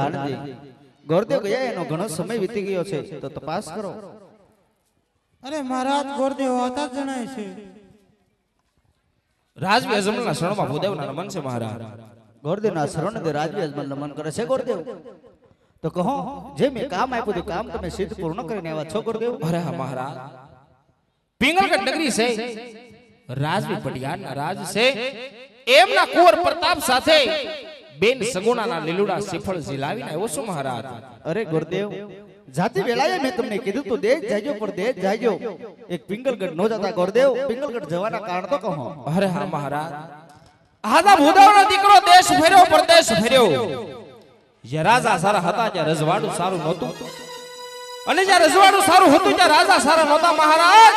આનંદી ગોરદેવ ગયા એનો ઘણો સમય વીતી ગયો છે તો તપાસ કરો. અરે મહારાજ ગોરદેવ હતા જણાય છે. રાજવી અજમલના શરણમાં ભૂદેવના નમન છે મહારાજ. ગોરદેવના શરણને રાજવી અજમલ નમન કરે છે ગોરદેવ. તો કહો જે મેં કામ આપ્યું હતું કામ તમે સિદ્ધ પૂર્ણ કરીને આવ્યા છો ગોરદેવ. અરે હા મહારાજ, પિંગલગઢ નગરી છે રાજવી પટિયાળના રાજ છે. એમના કુંવર પ્રતાપ સાથે બેન સગુણાના લીલુડા શ્રીફળ ઝીલાવીને આવ્યો છું મહારાજ. અરે ગોરદેવ જાતિ વેળાએ મેં તમને કીધું તો દેશ જાજો પર દેશ જાજો એક પિંગલગઢ નો જતા ગોરદેવ. પિંગલગઢ જવાના કારણ તો કહો. અરે હા મહારાજ, આદા ભૂદેવનો દીકરો દેશ ફેર્યો પરદેશ ફેર્યો. જે રાજા સારા હતા ત્યાં રજવાડું સારું નહોતું, અને જ્યાં રજવાડું સારું હતું ત્યાં રાજા સારા નહોતા મહારાજ.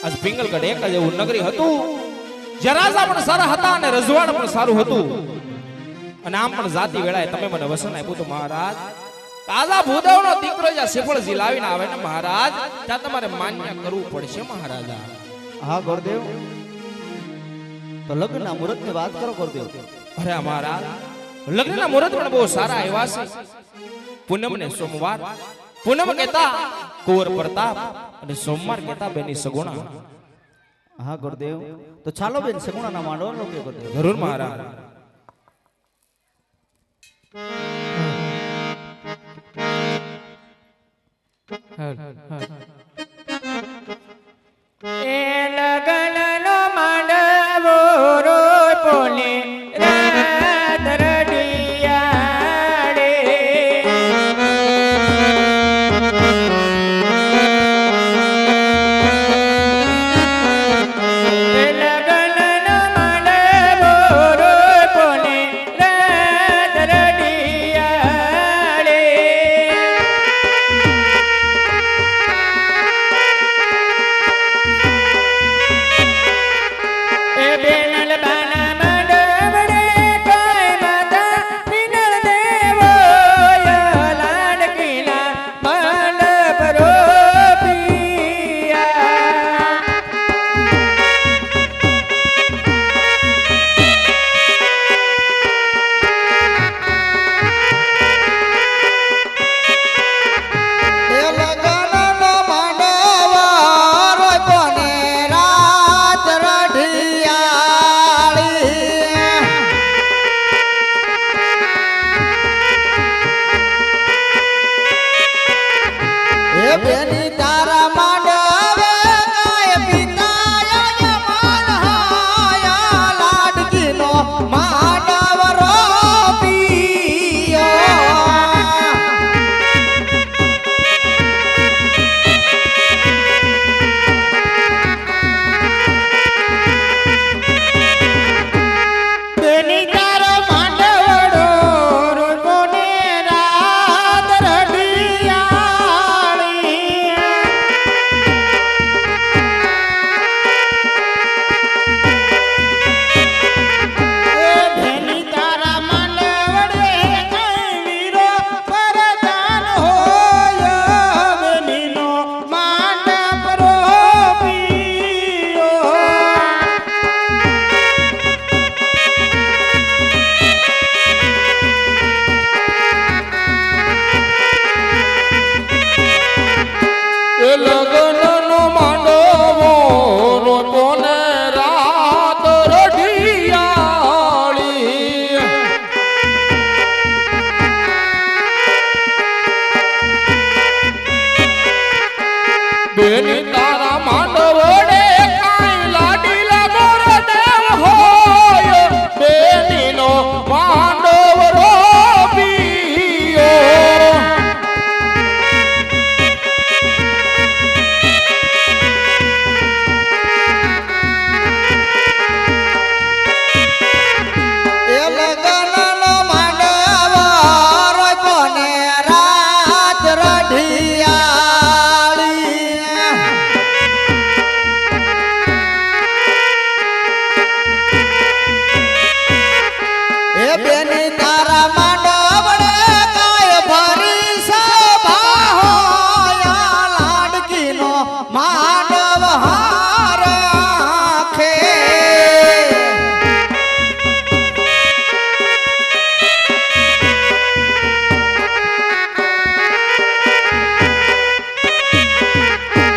આજ પિંગલગઢ એક જ એવું નગરી હતું જ્યાં રાજા પણ સારા હતા અને રજવાડ પણ સારું હતું. અને આમ પણ જાતિ વેળાએ તમે મને વસન આપ્યું હતું મહારાજ. આદા ભૂદેવનો દીકરો જ્યાં શ્રીફળ ઝીલાવીને આવે ને મહારાજ, ત્યાં તમારે માન્ય કરવું પડશે મહારાજા. હા ગોરદેવ, તો લગ્નના મુહૂર્તની વાત કરો ગોરદેવ. અરે મહારાજ, લગ્નના મુહૂર્ત પણ બહુ સારા આવ્યા છે. પૂનમ ને સોમવાર. પૂનમ કહેતા કુંવર પ્રતાપ અને સોમવાર કહેતા બેની સગુણા. હા ગોરદેવ, તો ચાલો બેન સગુણાના માંડવાનો કે ગોરદેવ. જરૂર મહારાજ. હા